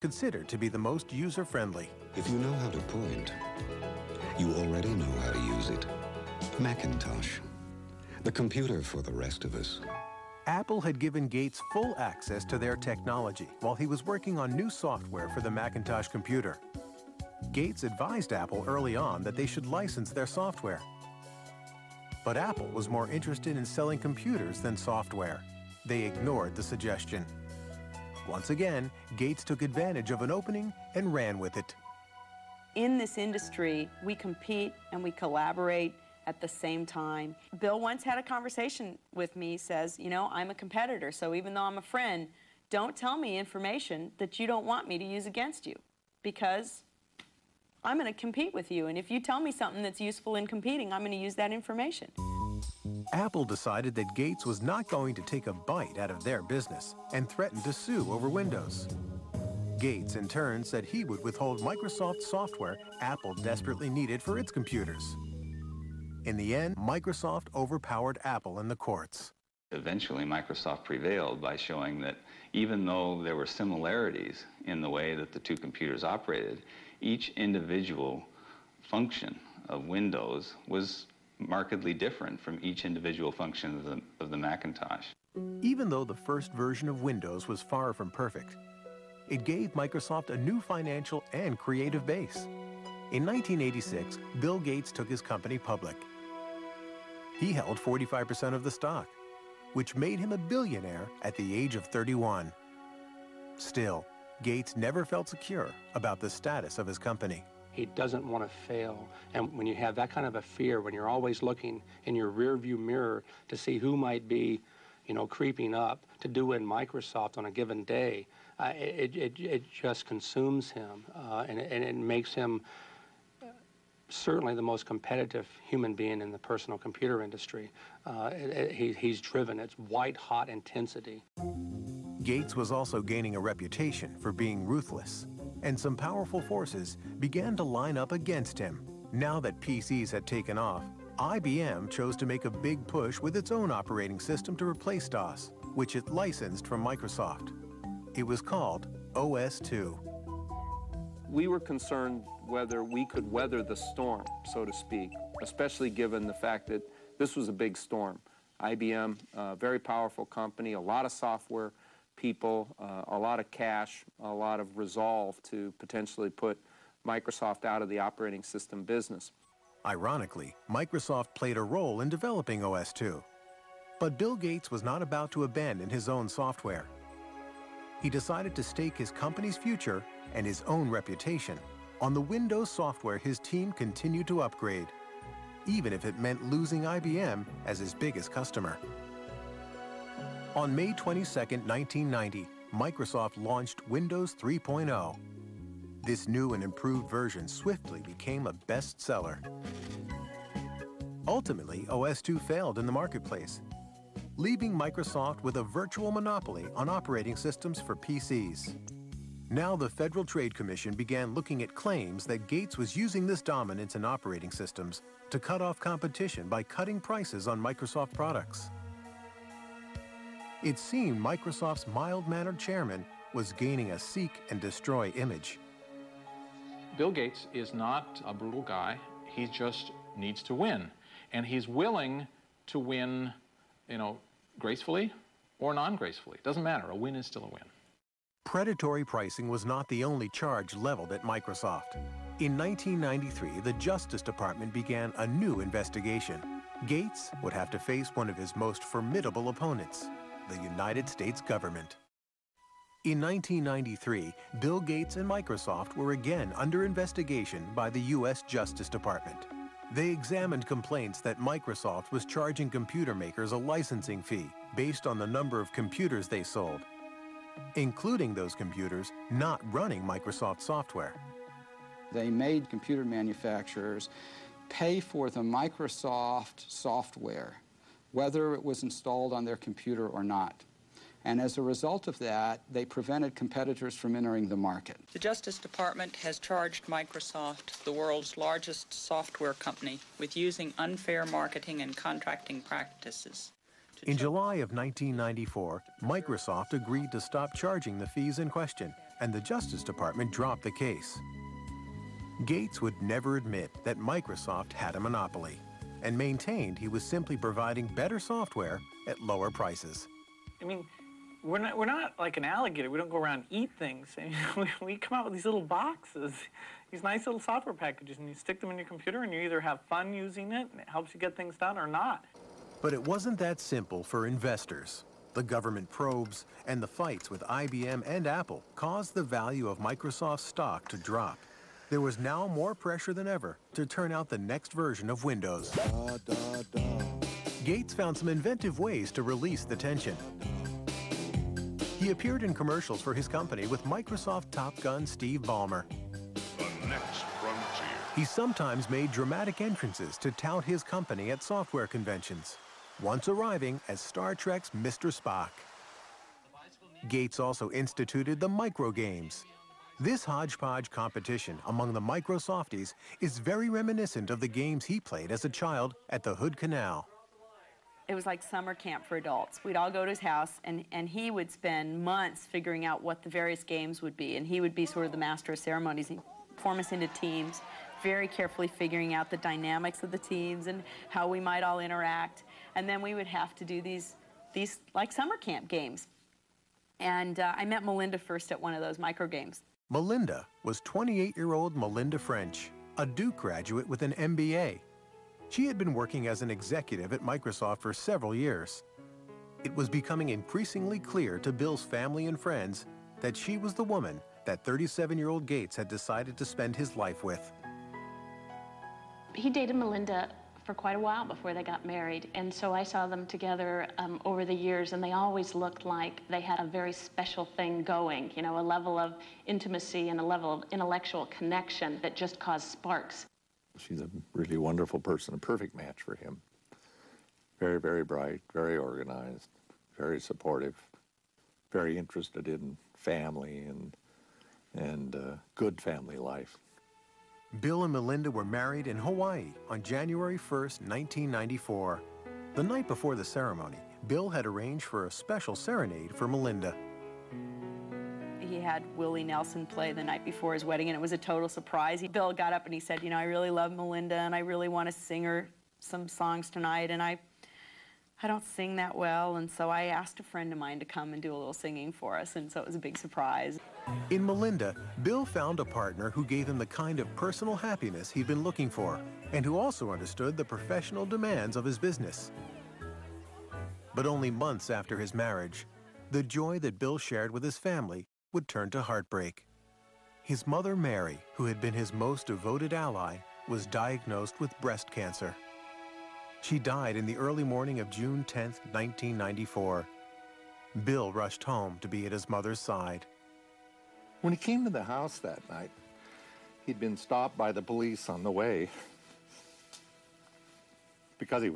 considered to be the most user-friendly. If you know how to point, you already know how to use it. Macintosh, the computer for the rest of us. Apple had given Gates full access to their technology while he was working on new software for the Macintosh computer. Gates advised Apple early on that they should license their software. But Apple was more interested in selling computers than software. They ignored the suggestion. Once again, Gates took advantage of an opening and ran with it. In this industry, we compete and we collaborate at the same time. Bill once had a conversation with me, says, you know, I'm a competitor, so even though I'm a friend, don't tell me information that you don't want me to use against you, because I'm going to compete with you, and if you tell me something that's useful in competing, I'm going to use that information. Apple decided that Gates was not going to take a bite out of their business and threatened to sue over Windows. Gates, in turn, said he would withhold Microsoft software Apple desperately needed for its computers. In the end, Microsoft overpowered Apple in the courts. Eventually, Microsoft prevailed by showing that even though there were similarities in the way that the two computers operated, each individual function of Windows was markedly different from each individual function of the Macintosh. Even though the first version of Windows was far from perfect, it gave Microsoft a new financial and creative base. In 1986, Bill Gates took his company public. He held 45% of the stock, which made him a billionaire at the age of 31. Still, Gates never felt secure about the status of his company. He doesn't want to fail. And when you have that kind of a fear, when you're always looking in your rearview mirror to see who might be, you know, creeping up to do in Microsoft on a given day, it just consumes him, and it makes him certainly the most competitive human being in the personal computer industry. He's driven. It's white-hot intensity. Gates was also gaining a reputation for being ruthless, and some powerful forces began to line up against him. Now that PCs had taken off, IBM chose to make a big push with its own operating system to replace DOS, which it licensed from Microsoft. It was called OS/2. We were concerned whether we could weather the storm, so to speak, especially given the fact that this was a big storm. IBM, a very powerful company, a lot of software people, a lot of cash, a lot of resolve to potentially put Microsoft out of the operating system business. Ironically, Microsoft played a role in developing OS/2. But Bill Gates was not about to abandon his own software. He decided to stake his company's future and his own reputation on the Windows software his team continued to upgrade, even if it meant losing IBM as his biggest customer. On May 22, 1990, Microsoft launched Windows 3.0. This new and improved version swiftly became a bestseller. Ultimately, OS/2 failed in the marketplace, leaving Microsoft with a virtual monopoly on operating systems for PCs. Now the Federal Trade Commission began looking at claims that Gates was using this dominance in operating systems to cut off competition by cutting prices on Microsoft products. It seemed Microsoft's mild-mannered chairman was gaining a seek and destroy image. Bill Gates is not a brutal guy. He just needs to win. And he's willing to win, you know, gracefully or non-gracefully. Doesn't matter. A win is still a win. Predatory pricing was not the only charge leveled at Microsoft. In 1993, the Justice Department began a new investigation. Gates would have to face one of his most formidable opponents, the United States government. In 1993, Bill Gates and Microsoft were again under investigation by the U.S. Justice Department. They examined complaints that Microsoft was charging computer makers a licensing fee based on the number of computers they sold, including those computers not running Microsoft software. They made computer manufacturers pay for the Microsoft software, whether it was installed on their computer or not. And as a result of that, they prevented competitors from entering the market. The Justice Department has charged Microsoft, the world's largest software company, with using unfair marketing and contracting practices. In July of 1994, Microsoft agreed to stop charging the fees in question and the Justice Department dropped the case. Gates would never admit that Microsoft had a monopoly and maintained he was simply providing better software at lower prices. I mean, we're not like an alligator. We don't go around and eat things. I mean, we come out with these little boxes, these nice little software packages, and you stick them in your computer, and you either have fun using it, and it helps you get things done, or not. But it wasn't that simple for investors. The government probes and the fights with IBM and Apple caused the value of Microsoft's stock to drop. There was now more pressure than ever to turn out the next version of Windows. Gates found some inventive ways to release the tension. He appeared in commercials for his company with Microsoft Top Gun Steve Ballmer. The next frontier. He sometimes made dramatic entrances to tout his company at software conventions, once arriving as Star Trek's Mr. Spock. Gates also instituted the microgames. This hodgepodge competition among the Microsofties is very reminiscent of the games he played as a child at the Hood Canal. It was like summer camp for adults. We'd all go to his house, and he would spend months figuring out what the various games would be, and he would be sort of the master of ceremonies. He'd form us into teams, very carefully figuring out the dynamics of the teams and how we might all interact. And then we would have to do these like summer camp games. And I met Melinda first at one of those micro games. Melinda was 28-year-old Melinda French, a Duke graduate with an MBA. She had been working as an executive at Microsoft for several years. It was becoming increasingly clear to Bill's family and friends that she was the woman that 37-year-old Gates had decided to spend his life with. He dated Melinda for quite a while before they got married, and so I saw them together over the years, and they always looked like they had a very special thing going, you know, a level of intimacy and a level of intellectual connection that just caused sparks. She's a really wonderful person, a perfect match for him. Very, very bright, very organized, very supportive, very interested in family and good family life. Bill and Melinda were married in Hawaii on January 1st, 1994. The night before the ceremony, Bill had arranged for a special serenade for Melinda. He had Willie Nelson play the night before his wedding, and it was a total surprise. Bill got up and he said, you know, I really love Melinda, and I really want to sing her some songs tonight, and I don't sing that well, and so I asked a friend of mine to come and do a little singing for us, and so it was a big surprise. In Melinda, Bill found a partner who gave him the kind of personal happiness he'd been looking for, and who also understood the professional demands of his business. But only months after his marriage, the joy that Bill shared with his family would turn to heartbreak. His mother, Mary, who had been his most devoted ally, was diagnosed with breast cancer. She died in the early morning of June 10th, 1994. Bill rushed home to be at his mother's side. When he came to the house that night, he'd been stopped by the police on the way because he was